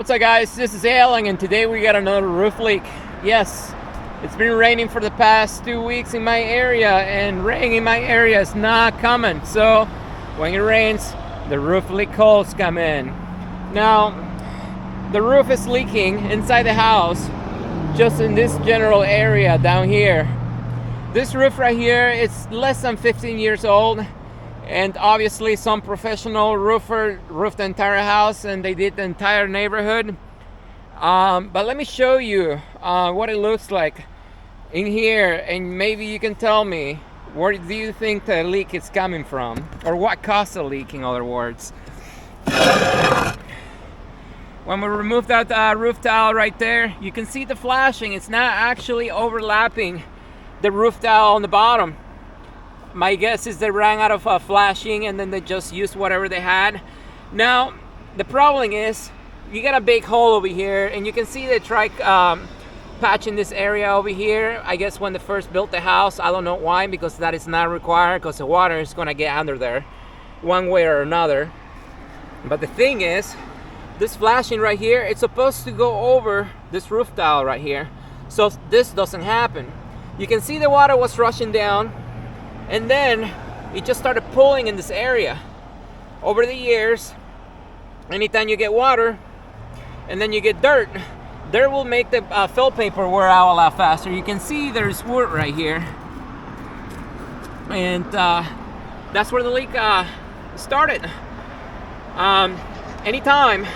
What's up, guys? This is Alan, and today we got another roof leak. Yes, it's been raining for the past 2 weeks in my area, and rain in my area is not coming. So when it rains, the roof leak calls come in. Now, the roof is leaking inside the house, just in this general area down here. This roof right here is less than 15 years old. And obviously some professional roofer roofed the entire house, and they did the entire neighborhood. But let me show you what it looks like in here, and maybe you can tell me, where do you think the leak is coming from? Or what caused the leak, in other words. When we remove that roof tile right there, you can see the flashing. It's not actually overlapping the roof tile on the bottom. My guess is they ran out of flashing, and then they just used whatever they had. Now, the problem is, you got a big hole over here, and you can see they tried patching this area over here. I guess when they first built the house, I don't know why, because that is not required, because the water is gonna get under there one way or another. But the thing is, this flashing right here, it's supposed to go over this roof tile right here, so this doesn't happen. You can see the water was rushing down, and then it just started pooling in this area. Over the years, anytime you get water and then you get dirt will make the felt paper wear out a lot faster. You can see there's wood right here, and that's where the leak started. Anytime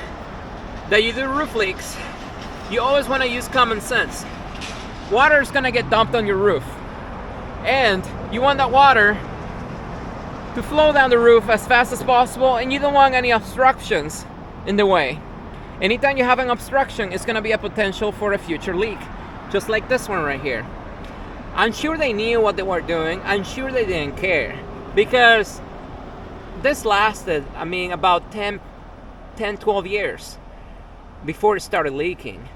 that you do roof leaks, you always want to use common sense. Water is gonna get dumped on your roof, and you want that water to flow down the roof as fast as possible, and you don't want any obstructions in the way. Anytime you have an obstruction, it's going to be a potential for a future leak, just like this one right here. I'm sure they knew what they were doing. I'm sure they didn't care, because this lasted, about 10-12 years before it started leaking.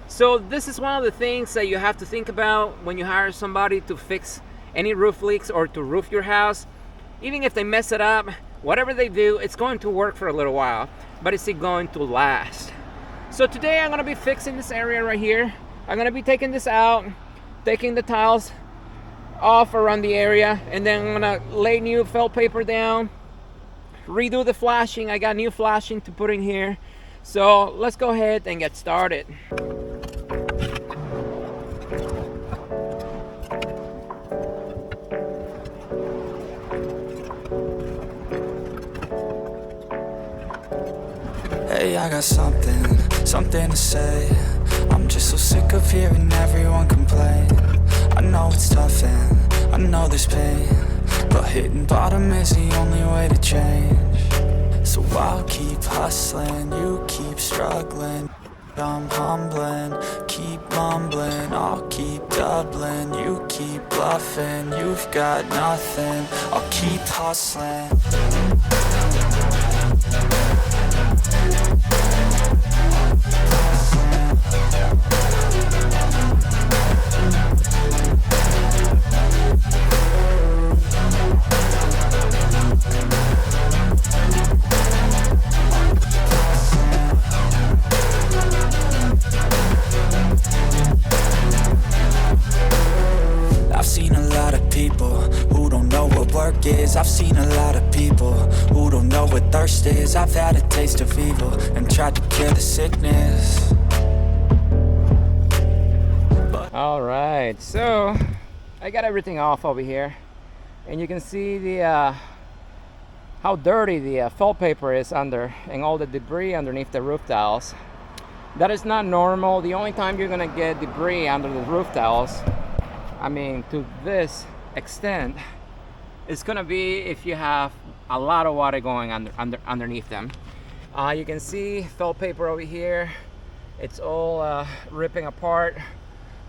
So this is one of the things that you have to think about when you hire somebody to fix any roof leaks or to roof your house. Even if they mess it up, whatever they do, it's going to work for a little while, but is it going to last? So today I'm going to be fixing this area right here. I'm going to be taking this out, taking the tiles off around the area, and then I'm going to lay new felt paper down, redo the flashing. I got new flashing to put in here. So let's go ahead and get started. Hey, I got something to say. I'm just so sick of hearing everyone complain. I know it's tough and I know there's pain, but hitting bottom is the only way to change. So I'll keep hustling, you keep struggling. I'm humbling, keep mumbling, I'll keep doubling, you keep bluffing, you've got nothing, I'll keep hustling. I've seen a lot of people who don't know what work is. I've seen a lot of people who don't know what thirst is. I've had a taste of evil and tried to cure the sickness. All right, so I got everything off over here, and you can see the how dirty the felt paper is under, and all the debris underneath the roof tiles. That is not normal. The only time you're gonna get debris under the roof tiles, to this extent, it's gonna be if you have a lot of water going underneath them. You can see felt paper over here. It's all ripping apart.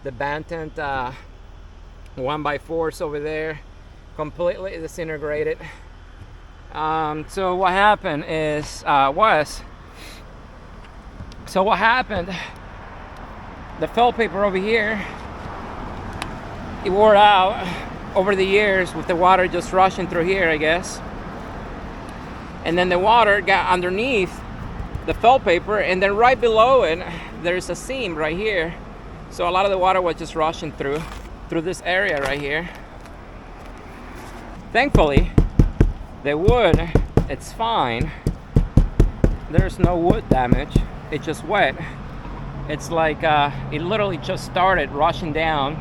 The Bantent 1x4s over there, completely disintegrated. So what happened the felt paper over here, it wore out over the years with the water just rushing through here, I guess. And then the water got underneath the felt paper, and then right below it there's a seam right here, so a lot of the water was just rushing through this area right here. Thankfully the wood, it's fine, there's no wood damage, it's just wet. It's like it literally just started rushing down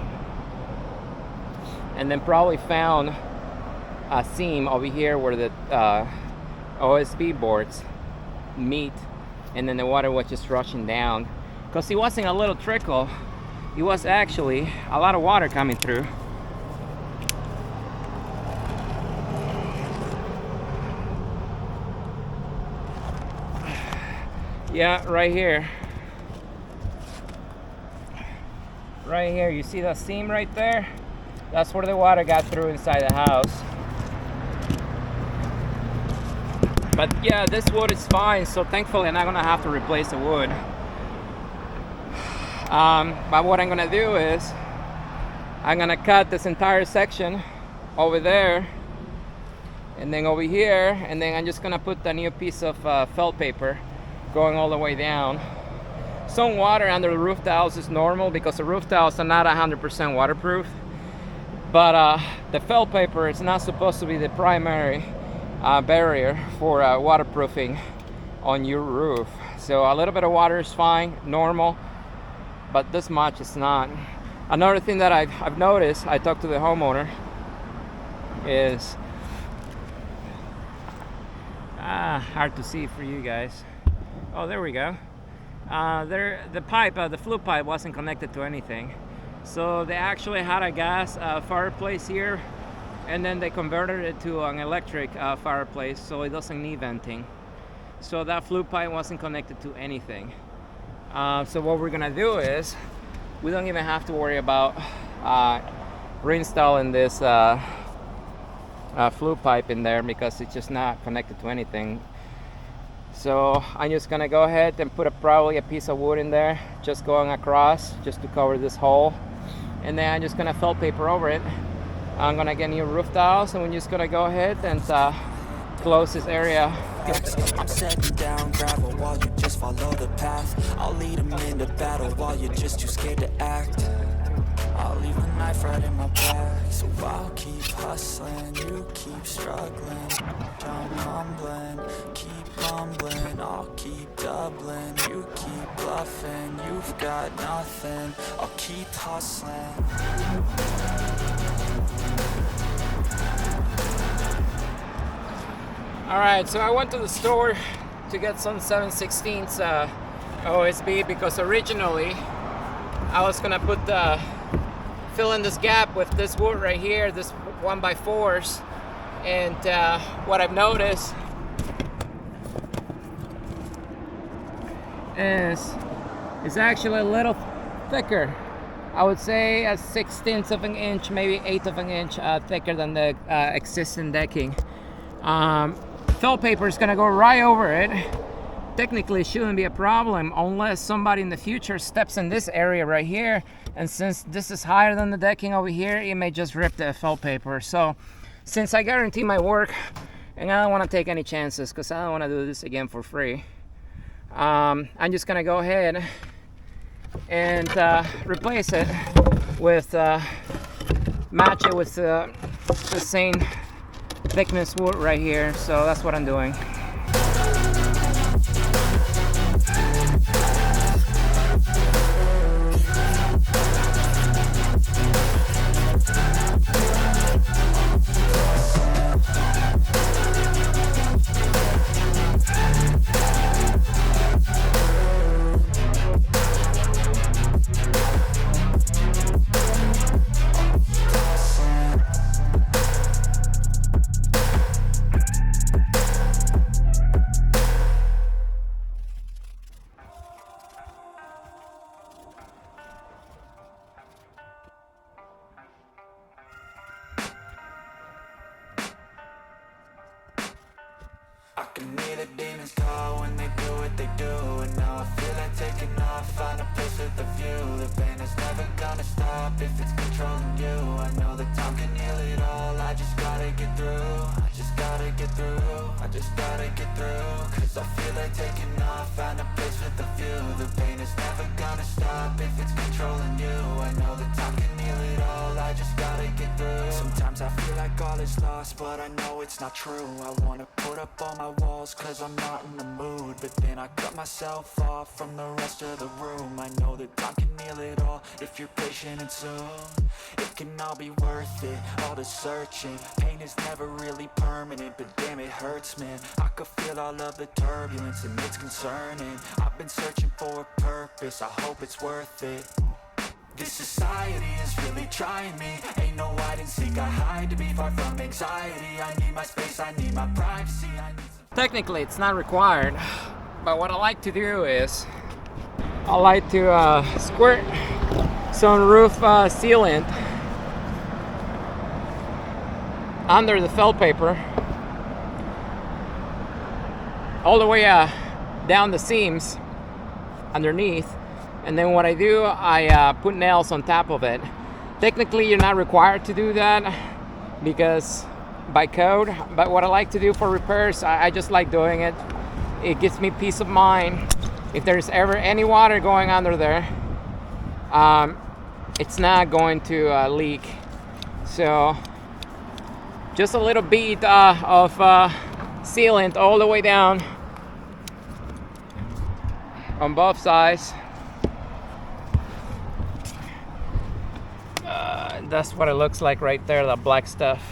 and then probably found a seam over here where the OSB boards meet, and then the water was just rushing down, because it wasn't a little trickle, it was actually a lot of water coming through. Yeah, right here, you see that seam right there? That's where the water got through inside the house. But yeah, this wood is fine, so thankfully I'm not gonna have to replace the wood. But what I'm gonna do is I'm gonna cut this entire section over there and then over here, and then I'm just gonna put a new piece of felt paper going all the way down. Some water under the roof tiles is normal because the roof tiles are not 100% waterproof, but the felt paper is not supposed to be the primary barrier for waterproofing on your roof. So a little bit of water is fine, normal, but this much is not. Another thing that I've noticed, I talked to the homeowner, is hard to see for you guys. Oh, there we go. The pipe, the flue pipe wasn't connected to anything, so they actually had a gas fireplace here, and then they converted it to an electric fireplace, so it doesn't need venting. So that flue pipe wasn't connected to anything. So what we're gonna do is, we don't even have to worry about reinstalling this flue pipe in there, because it's just not connected to anything. So I'm just gonna go ahead and put probably a piece of wood in there, just going across, just to cover this hole, and then I'm just gonna felt paper over it. I'm gonna get new roof tiles, and we're just gonna go ahead and close this area. I'm setting down gravel while you just follow the path. I'll lead them into battle while you're just too scared to act. I'll leave the knife right in my back, so I'll keep hustling, you keep struggling. I'm humbling, keep mumbling, I'll keep doubling, you keep bluffing. You've got nothing, I'll keep hustling. Alright, so I went to the store to get some 7/16 OSB, because originally I was gonna put fill in this gap with this wood right here, this 1x4s, and what I've noticed is it's actually a little thicker. I would say a 1/16 of an inch, maybe 1/8 of an inch thicker than the existing decking. Felt paper is gonna go right over it. Technically it shouldn't be a problem unless somebody in the future steps in this area right here, and since this is higher than the decking over here, it may just rip the felt paper. So since I guarantee my work and I don't want to take any chances, because I don't want to do this again for free, I'm just gonna go ahead and replace it with match it with the same thickness wood right here. So that's what I'm doing. I can hear the demons call when they do what they do, and now I feel like taking off, find a place with a view. The pain is never gonna stop if it's controlling you. I know that time can heal it all, I just gotta get through, I just gotta gotta get through, I just gotta get through. Cause I feel like taking off, find a place with a view. The pain is never gonna stop if it's controlling you. I know that time can heal it all, I just gotta get through. Sometimes I feel like all is lost, but I know it's not true. I wanna put up all my walls cause I'm not in the mood, but then I cut myself off from the rest of the room. I know that time can heal it all if you're patient and soon. It can all be worth it, all the searching. Pain is never really permanent, but damn it hurts, man. I could feel all of the turbulence and it's concerning. I've been searching for a purpose, I hope it's worth it. This society is really trying me. Ain't no hide and seek, I hide to be far from anxiety. I need my space, I need my privacy, I need some... Technically it's not required, but what I like to do is I like to squirt some roof sealant under the felt paper all the way down the seams underneath, and then what I do, I put nails on top of it. Technically you're not required to do that because by code, but what I like to do for repairs, I just like doing it. It gives me peace of mind. If there's ever any water going under there, it's not going to leak. So just a little bead of sealant all the way down on both sides. That's what it looks like right there, the black stuff.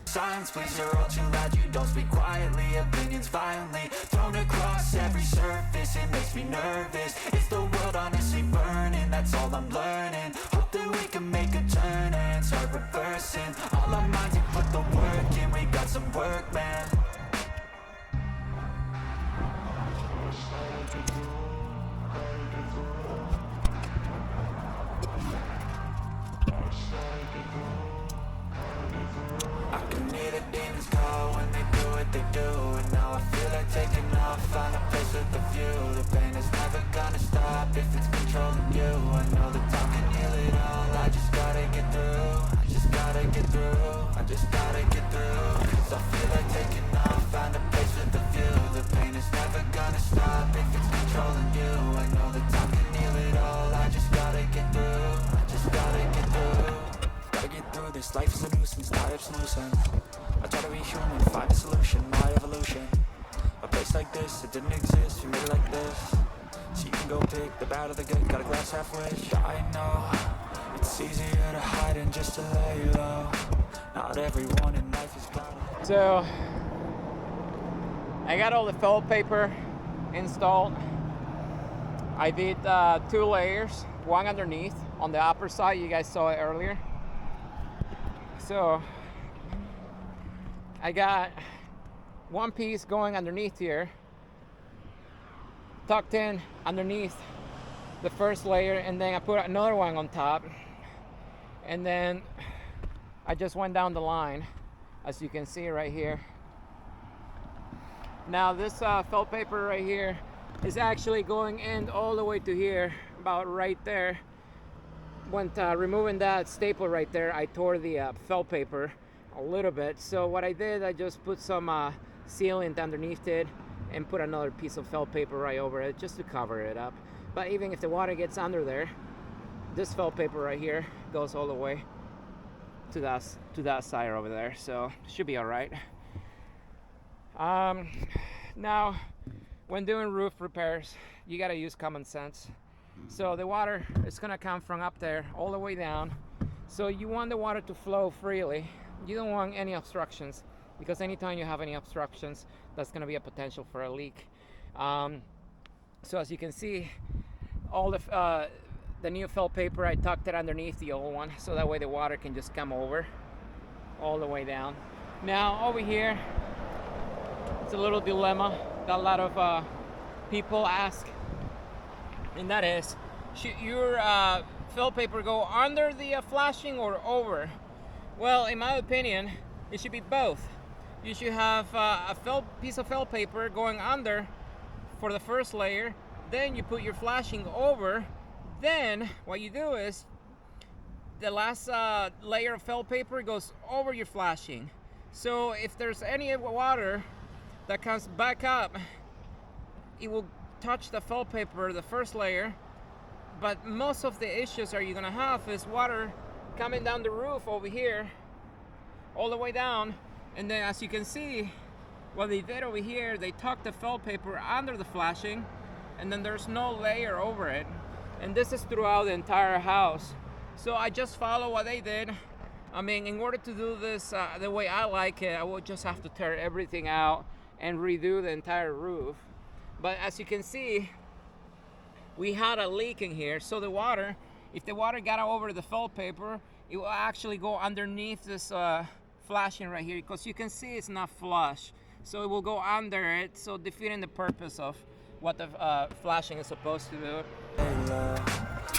Silence, please, you're all too loud, you don't speak quietly. Opinions violently thrown across every surface, it makes me nervous. Is the world honestly burning? That's all I'm learning. Hope that we can make a turn and start reversing. All our minds, we put the work in, we got some work, man. They do, and now I feel like taking off, find a place with a view. The pain is never gonna stop if it's controlling you. I know that time can heal it all, I just gotta get through. I just gotta get through, I just gotta get through. Cause I feel like taking off, find a place with a view. The pain is never gonna stop if it's controlling you. I know that time can heal it all, I just gotta get through. I just gotta get through. Gotta get through this, life is a nuisance, life's loose ends. I try to be human, find a solution, my evolution. A place like this, it didn't exist, we made it like this. So you can go pick the bad or the good, got a glass halfway. I know, it's easier to hide than just to lay low. Not everyone in life is cloudy. So, I got all the felt paper installed. I did 2 layers, one underneath on the upper side, you guys saw it earlier. So, I got one piece going underneath here, tucked in underneath the first layer, and then I put another one on top, and then I just went down the line, as you can see right here. Now this felt paper right here is actually going in all the way to here, about right there. When removing that staple right there, I tore the felt paper a little bit. So what I did, I just put some sealant underneath it and put another piece of felt paper right over it just to cover it up. But even if the water gets under there, this felt paper right here goes all the way to that side over there, so it should be all right. Now when doing roof repairs, you got to use common sense. So the water is gonna come from up there all the way down, so you want the water to flow freely. You don't want any obstructions, because anytime you have any obstructions, that's going to be a potential for a leak. So as you can see, all the new felt paper, I tucked it underneath the old one, so that way the water can just come over all the way down. Now over here, it's a little dilemma that a lot of people ask, and that is, should your fill paper go under the flashing or over? Well, in my opinion, it should be both. You should have a piece of fill paper going under for the first layer, then you put your flashing over. Then what you do is the last layer of fill paper goes over your flashing. So if there's any water that comes back up, it will touch the fill paper, the first layer. But most of the issues are you're gonna have is water coming down the roof over here, all the way down. And then as you can see, what they did over here, they tucked the fill paper under the flashing, and then there's no layer over it. And this is throughout the entire house. So I just follow what they did. I mean, in order to do this the way I like it, I would just have to tear everything out and redo the entire roof. But as you can see, we had a leak in here. So the water, if the water got over the fill paper, it will actually go underneath this flashing right here, because you can see it's not flush. So it will go under it, so defeating the purpose of what the flashing is supposed to do.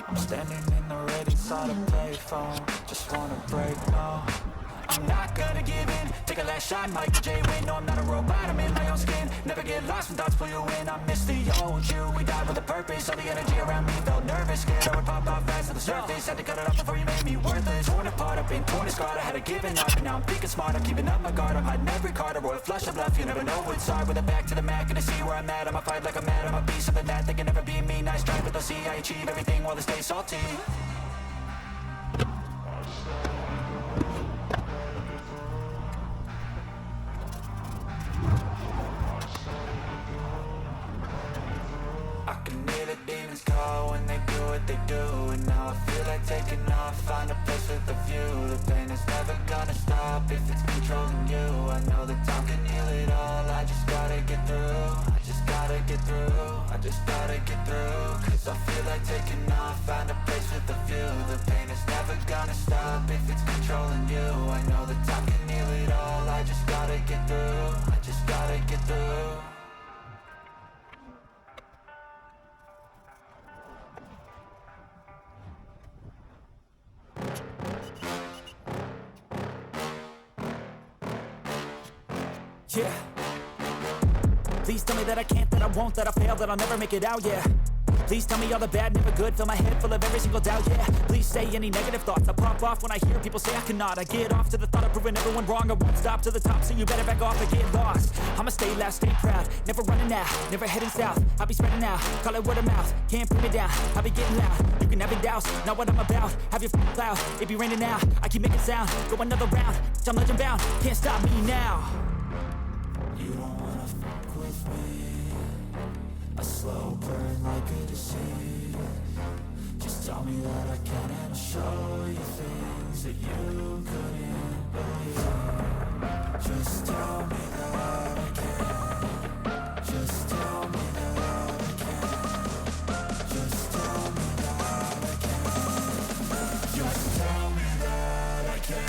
I'm standing in the red inside a payphone. Just wanna break, no, I'm not gonna give in. Take a last shot, Michael J. Win. No, I'm not a robot, I'm in my own skin. Never get lost when thoughts pull you in. I miss the old you, we died with a purpose. All the energy around me felt nervous. Scared I would pop out fast to the surface. Had to cut it off before you made me worthless. Torn apart, I've been torn and scarred. I had to give up, and now I'm thinking smart. I'm keeping up my guard, I'm hiding every card. A royal flush of love, you never know what's hard. With a back to the mat, gonna see where I'm at. I'ma fight like I'm mad, I'ma be something that they can never be me. Nice try, but they'll see I achieve everything while they stay salty. Demons call when they do what they do. And now I feel like taking off, find a place with a view. The pain is never gonna stop if it's controlling you. I know that time can heal it all. I just gotta get through. I just gotta get through. I just gotta get through. Cause I feel like taking off, find a place with a view. The pain is never gonna stop if it's controlling you. I know that time can heal it all. I just gotta get through. I just gotta get through. Yeah. Please tell me that I can't, that I won't, that I fail, that I'll never make it out, yeah. Please tell me all the bad, never good, fill my head full of every single doubt, yeah. Please say any negative thoughts, I pop off when I hear people say I cannot. I get off to the thought of proving everyone wrong. I won't stop to the top, so you better back off and get lost. I'ma stay loud, stay proud, never running out, never heading south. I'll be spreading out, call it word of mouth, can't put me down, I'll be getting loud. You can have it douse, not what I'm about, have your cloud, it be raining now. I keep making sound, go another round, I'm legend bound, can't stop me now. You don't wanna fuck with me. A slow burn like a disease. Just tell me that I can and I'll show you things that you couldn't believe. Just tell me that I can. Just tell me that I can. Just tell me that I can. Just tell me that I can.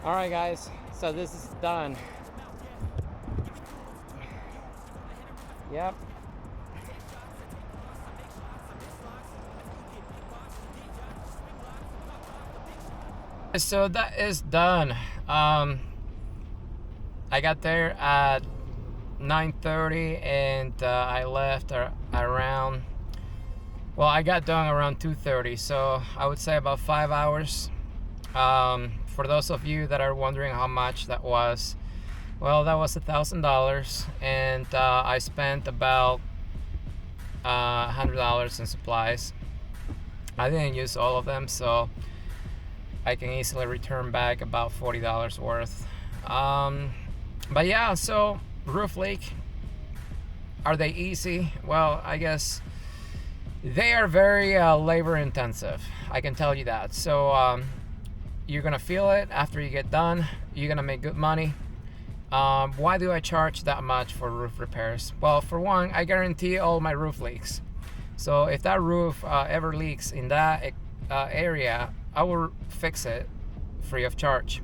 Alright guys, so this is done. Yep. So that is done. I got there at 9:30 and I left around, well, I got done around 2:30, so I would say about 5 hours. For those of you that are wondering how much that was, well, that was $1,000, and I spent about $100 in supplies. I didn't use all of them, so I can easily return back about $40 worth. But yeah, so roof leak, are they easy? Well, I guess they are very labor intensive, I can tell you that. So You're gonna feel it after you get done. You're gonna make good money. Why do I charge that much for roof repairs? Well, for one, I guarantee all my roof leaks. So if that roof ever leaks in that area, I will fix it free of charge.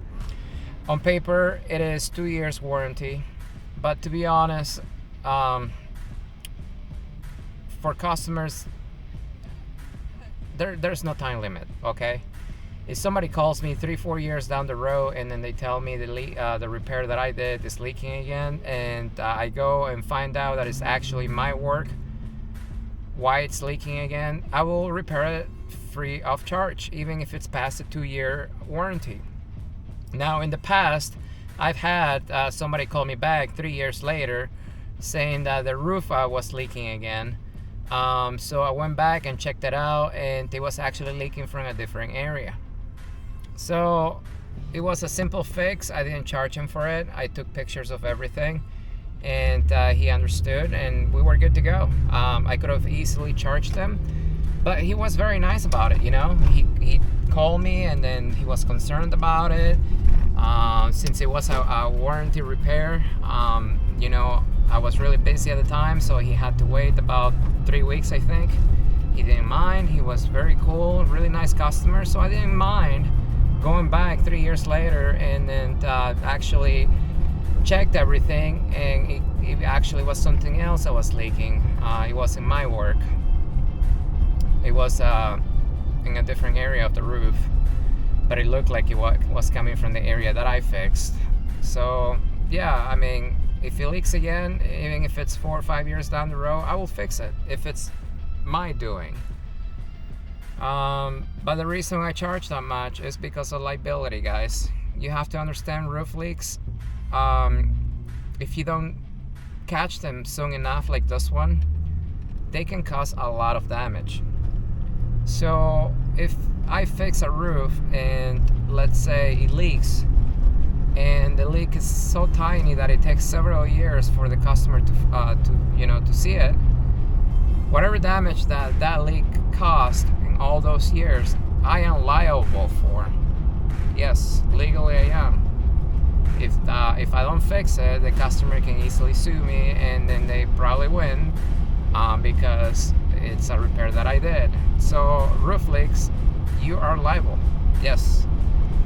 On paper, it is 2 years warranty, but to be honest, for customers, there's no time limit. Okay, if somebody calls me 3-4 years down the road and then they tell me the repair that I did is leaking again, and I go and find out that it's actually my work, why it's leaking again, I will repair it free of charge, even if it's past a 2-year warranty. Now, in the past, I've had somebody call me back 3 years later saying that the roof was leaking again. So I went back and checked it out, and it was actually leaking from a different area. So it was a simple fix. I didn't charge him for it. I took pictures of everything, and he understood, and we were good to go. I could have easily charged him, but he was very nice about it. You know, he called me, and then he was concerned about it. Since it was a warranty repair, you know, I was really busy at the time, so he had to wait about 3 weeks, I think. He didn't mind. He was very cool, really nice customer, so I didn't mind going back 3 years later and then actually checked everything, and it actually was something else that was leaking. It wasn't my work. It was in a different area of the roof, but it looked like it was coming from the area that I fixed. So yeah, I mean, if it leaks again, even if it's 4 or 5 years down the road, I will fix it if it's my doing. But the reason I charge that much is because of liability, guys. You have to understand roof leaks. If you don't catch them soon enough, like this one, they can cause a lot of damage. So if I fix a roof and let's say it leaks, and the leak is so tiny that it takes several years for the customer to see it, whatever damage that leak caused in all those years, I am liable for. Yes, legally I am. If I don't fix it, the customer can easily sue me, and then they probably win because it's a repair that I did. So roof leaks, you are liable. Yes,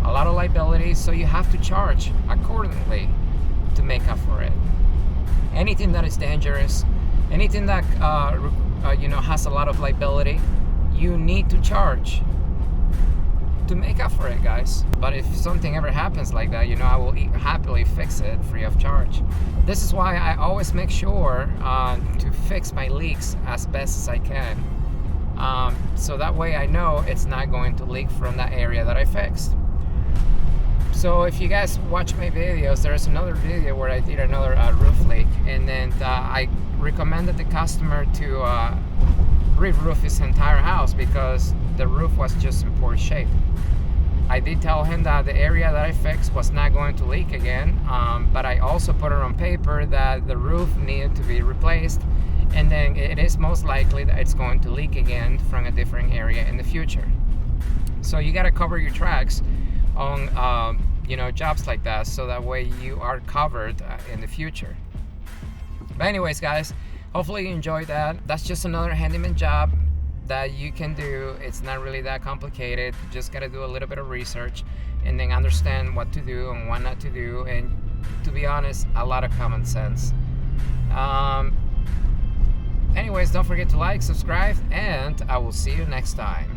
a lot of liability, so you have to charge accordingly to make up for it. Anything that is dangerous, anything that has a lot of liability, you need to charge to make up for it, guys. But if something ever happens like that, I will happily fix it free of charge. This is why I always make sure to fix my leaks as best as I can, so that way I know it's not going to leak from that area that I fixed. So if you guys watch my videos, there's another video where I did another roof leak, and then I recommended the customer to re-roof his entire house because the roof was just in poor shape. I did tell him that the area that I fixed was not going to leak again, but I also put it on paper that the roof needed to be replaced, and then it is most likely that it's going to leak again from a different area in the future. So you got to cover your tracks on jobs like that, so that way you are covered in the future. But anyways, guys, hopefully you enjoyed that. That's just another handyman job that you can do. It's not really that complicated. You just got to do a little bit of research and then understand what to do and what not to do, and to be honest, a lot of common sense. Anyways, don't forget to like, subscribe, and I will see you next time.